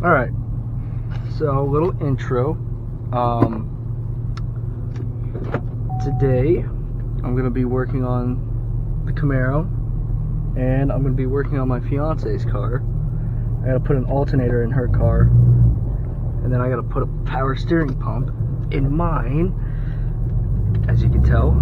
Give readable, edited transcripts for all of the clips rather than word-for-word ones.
Alright, so a little intro. Today I'm going to be working on the Camaro, and I'm going to be working on my fiance's car. I got to put an alternator in her car, and then I got to put a power steering pump in mine, as you can tell.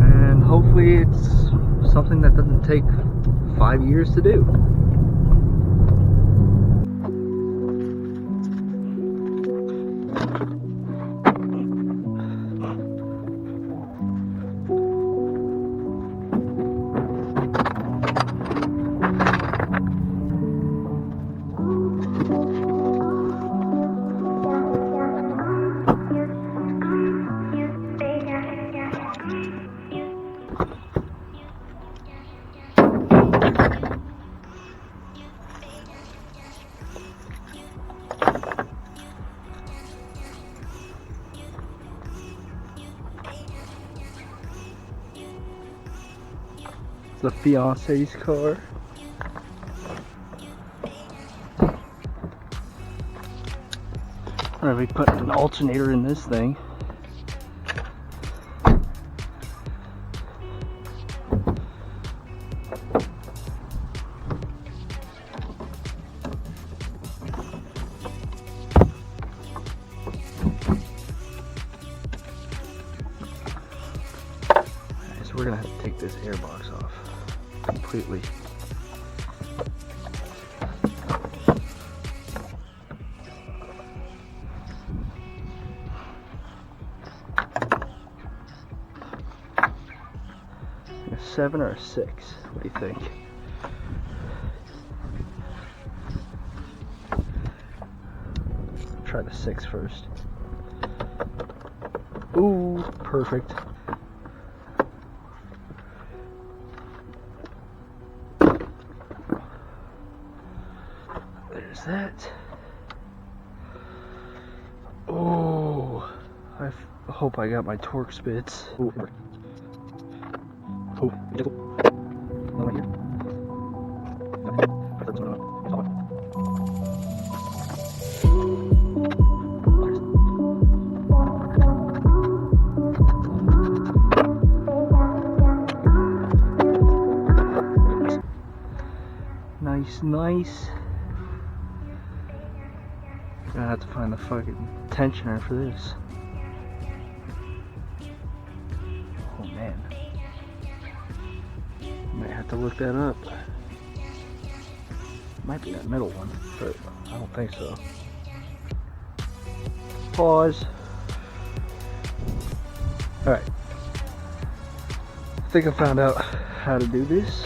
And hopefully it's something that doesn't take 5 years to do. The fiance's car. Alright, we put an alternator in this thing. So we're gonna have to take this airbox off completely. A 7 or a 6? What do you think? Try the 6 first. Ooh, perfect. There's that. Oh, I hope I got my torque spits. Ooh. Oh, right here. Nice. Gonna have to find the fucking tensioner for this. Oh man. Might have to look that up. Might be that middle one, but I don't think so. Pause. Alright. I think I found out how to do this.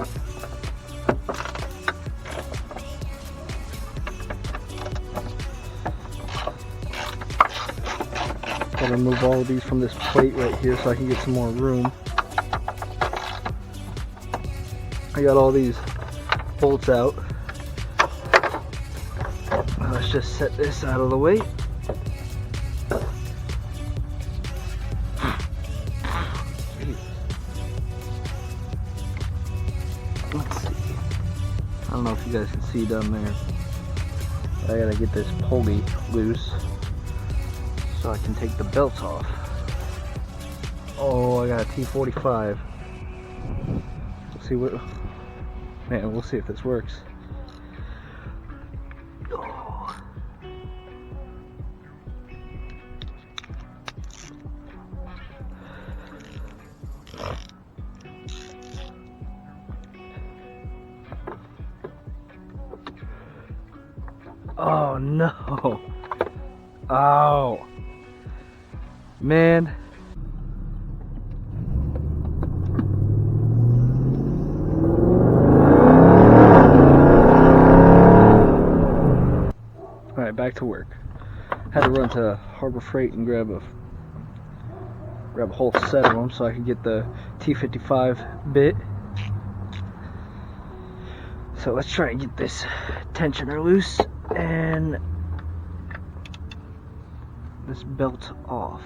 Let's see. Gotta remove all of these from this plate right here so I can get some more room. I got all these bolts out. Let's just set this out of the way. Let's see. I don't know if you guys can see down there. I gotta get this pulley loose so I can take the belts off. Oh, I got a T45. Let's see what. Man, we'll see if this works. Oh no. Oh. Man. Alright, back to work. Had to run to Harbor Freight and grab a whole set of them so I could get the T55 bit. So let's try and get this tensioner loose and this belt off.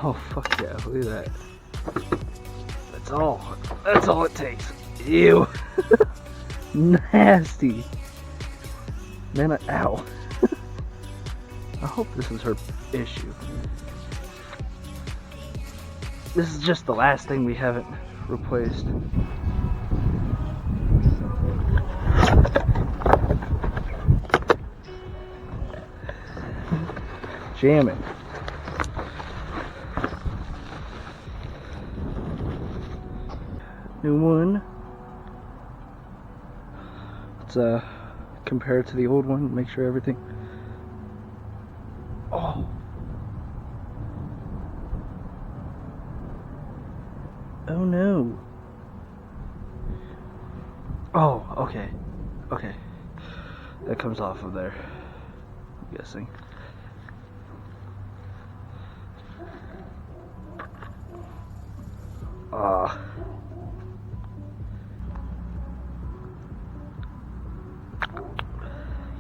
Oh fuck yeah, look at that. That's all it takes. Ew. Nasty. Man, ow. I hope this is her issue. This is just the last thing we haven't replaced. Jamming. New one. Let's compare it to the old one, make sure everything. Oh. Oh no. Oh, okay. Okay. That comes off of there, I'm guessing.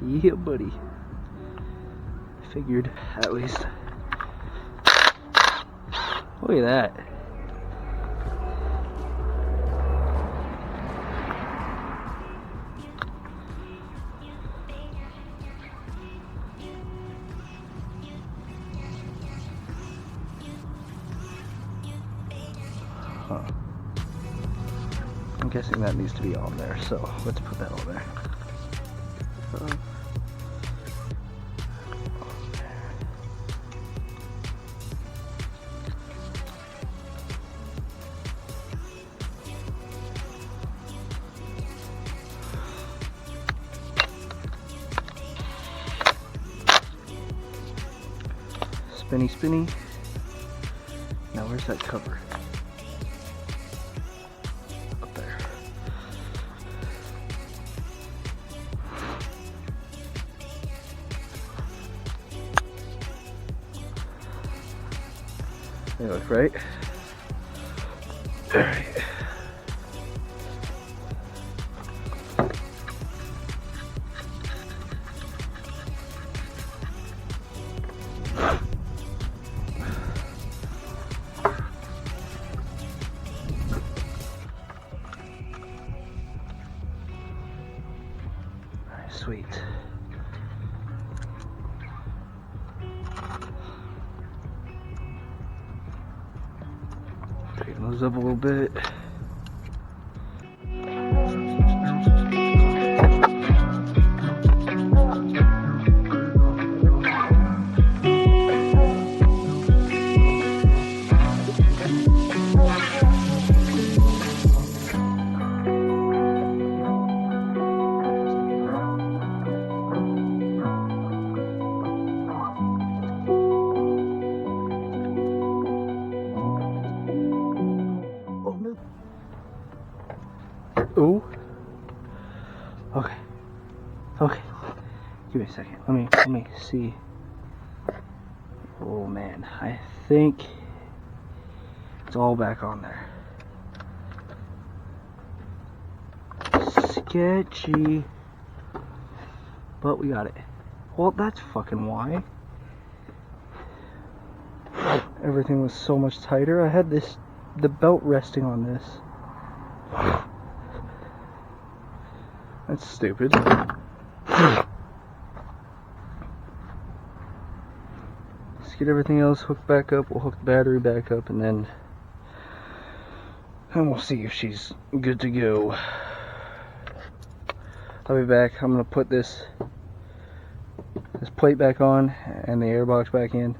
Yeah, buddy. Figured, at least. Look at that. Huh. I'm guessing that needs to be on there, so let's put that on there. Spinny, spinny. Now where's that cover? Up there. They look right. Alright. Sweet. Tighten those up a little bit. Ooh. Okay. Okay. Give me a second. Let me see. Oh man, I think it's all back on there. Sketchy. But we got it. Well, that's fucking why. Everything was so much tighter. I had the belt resting on this. That's stupid. Let's get everything else hooked back up. We'll hook the battery back up, and then we'll see if she's good to go. I'll be back. I'm gonna put this plate back on and the airbox back in,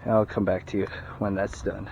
And I'll come back to you when that's done.